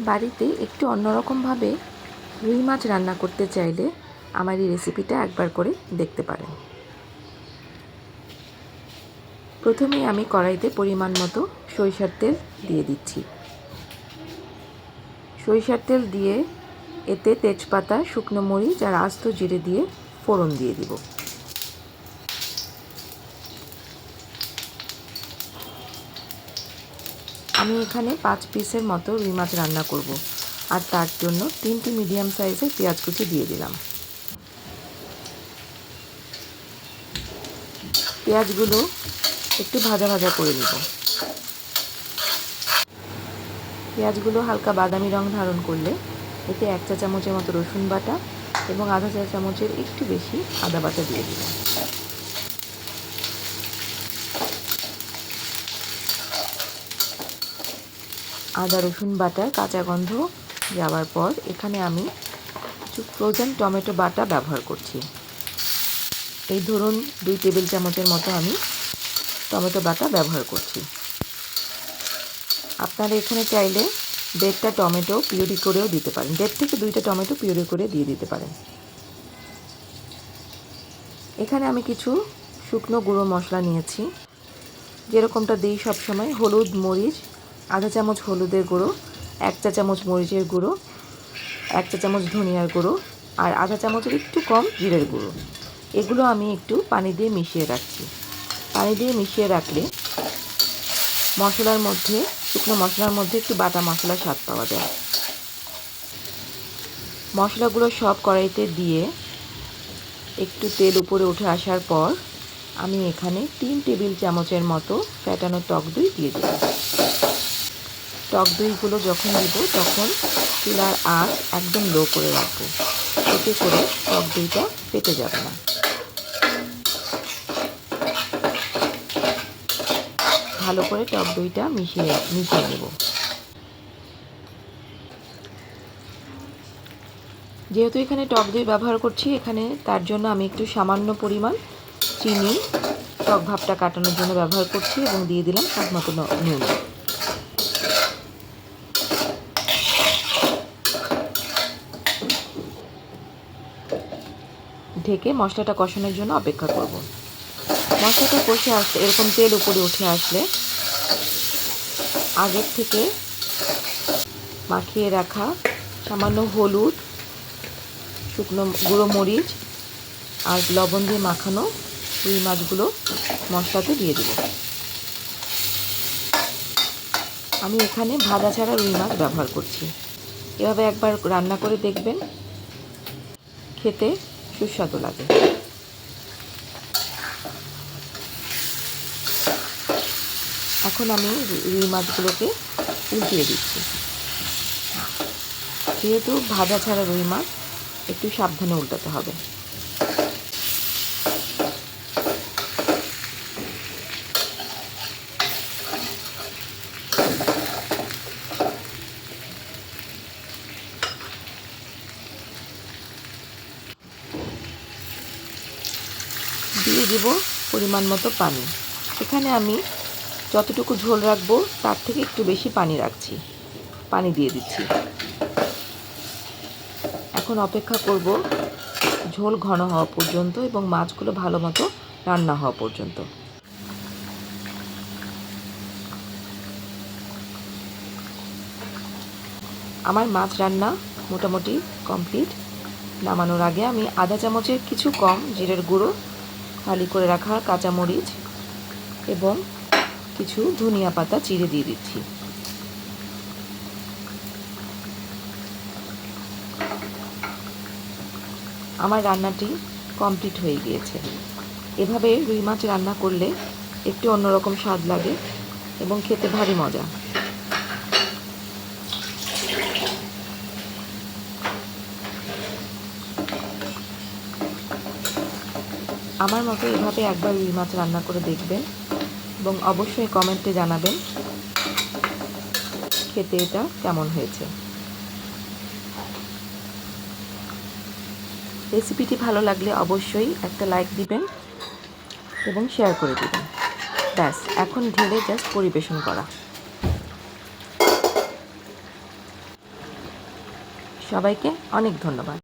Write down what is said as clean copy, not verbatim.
বাড়িতে একটু অন্যরকমভাবে রুই মাছ রান্না করতে চাইলে আমার এই রেসিপিটা একবার করে দেখতে পারেন। প্রথমেই আমি কড়াইতে পরিমাণ মতো সরিষার তেল দিয়ে দিচ্ছি। সরিষার তেল দিয়ে এতে তেজপাতা, শুকনো মরিচ আর আস্ত জিরে দিয়ে ফোড়ন দিয়ে দিব। আমি এখানে 5 পিসের মতো রুই মাছ রান্না করব, আর তার জন্য 3টি মিডিয়াম সাইজের পেঁয়াজ কুচি দিয়ে দিলাম। পেঁয়াজগুলো একটু ভাজা ভাজা করে নিব। পেঁয়াজগুলো হালকা বাদামি রং ধারণ করলে এতে 1 চা চামচের মতো রসুন বাটা এবং আধা চা চামচের একটু বেশি আদা বাটা দিয়ে দিলাম। আদা রসুন বাটার কাঁচা গন্ধ যাওয়ার পর এখানে আমি কিছু ফ্রোজেন টমেটো বাটা ব্যবহার করছি। এই ধরুন 2 টেবিল চামচের মতো আমি টমেটো বাটা ব্যবহার করছি। আপনারা এখানে চাইলে 1.5টা টমেটো পিউরি করেও দিতে পারেন, 1.5 থেকে 2টা টমেটো পিউরি করে দিয়ে দিতে পারেন। এখানে আমি কিছু শুকনো গুঁড়ো মশলা নিয়েছি, যেরকমটা দিই সবসময়। হলুদ, মরিচ, আধা চামচ হলুদের গুঁড়ো, 1 চা চামচ মরিচের গুঁড়ো, 1 চা চামচ ধনিয়ার গুঁড়ো আর আধা চামচের একটু কম জিরের গুঁড়ো। এগুলো আমি একটু পানি দিয়ে মিশিয়ে রাখছি। পানি দিয়ে মিশিয়ে রাখলে মশলার মধ্যে, শুকনো মশলার মধ্যে একটু বাটা মশলার স্বাদ পাওয়া যায়। মশলাগুলো সব কড়াইতে দিয়ে একটু তেল উপরে উঠে আসার পর আমি এখানে 3 টেবিল চামচের মতো ফ্যাটানো টক দই দিয়ে দিই। টক দইগুলো যখন দিব তখন চুলার আঁচ একদম লো করে রাখবো, এতে করে টক দইটা ফেটে যাবে না। ভালো করে টক দইটা মিশিয়ে নেব। যেহেতু এখানে টক দই ব্যবহার করছি, এখানে তার জন্য আমি একটু সামান্য পরিমাণ চিনি টক ভাবটা কাটানোর জন্য ব্যবহার করছি এবং দিয়ে দিলাম স্বাদ মতো নুন। ঢেকে মশলাটা কষানোর জন্য অপেক্ষা করব। মশলাটা কষে আসলে, এরকম তেল উপরে উঠে আসলে আগের থেকে মাখিয়ে রাখা সামান্য হলুদ, শুকনো গুঁড়ো মরিচ আর লবণ দিয়ে মাখানো রুই মাছগুলো মশলাতে দিয়ে দেব। আমি এখানে ভাজা ছাড়া রুই মাছ ব্যবহার করছি। এভাবে একবার রান্না করে দেখবেন, খেতে সুস্বাদু লাগে। এখন আমি রুই মাছগুলোকে উল্টিয়ে দিচ্ছি। যেহেতু ভাজা ছাড়া রুই মাছ, একটু সাবধানে উল্টাতে হবে। দিয়ে দিব পরিমাণ মতো পানি। এখানে আমি যতটুকু ঝোল রাখবো তার থেকে একটু বেশি পানি রাখছি, পানি দিয়ে দিচ্ছি। এখন অপেক্ষা করব ঝোল ঘন হওয়া পর্যন্ত এবং মাছগুলো ভালো মতো রান্না হওয়া পর্যন্ত। আমার মাছ রান্না মোটামুটি কমপ্লিট। নামানোর আগে আমি আধা চামচের কিছু কম জিরের গুঁড়ো, ফালি করে রাখা কাঁচামরিচ এবং কিছু ধনিয়া পাতা চিড়ে দিয়ে দিচ্ছি। আমার রান্নাটি কমপ্লিট হয়ে গিয়েছে। এভাবে রুই মাছ রান্না করলে একটু অন্যরকম স্বাদ লাগে এবং খেতে ভারী মজা। আমার মতো এভাবে একবার রুই মাছ রান্না করে দেখবেন এবং অবশ্যই কমেন্টে জানাবেন খেতে এটা কেমন হয়েছে। রেসিপিটি ভালো লাগলে অবশ্যই একটা লাইক দিবেন এবং শেয়ার করে দিবেন। ব্যাস, এখন ঢেলে জাস্ট পরিবেশন করা। সবাইকে অনেক ধন্যবাদ।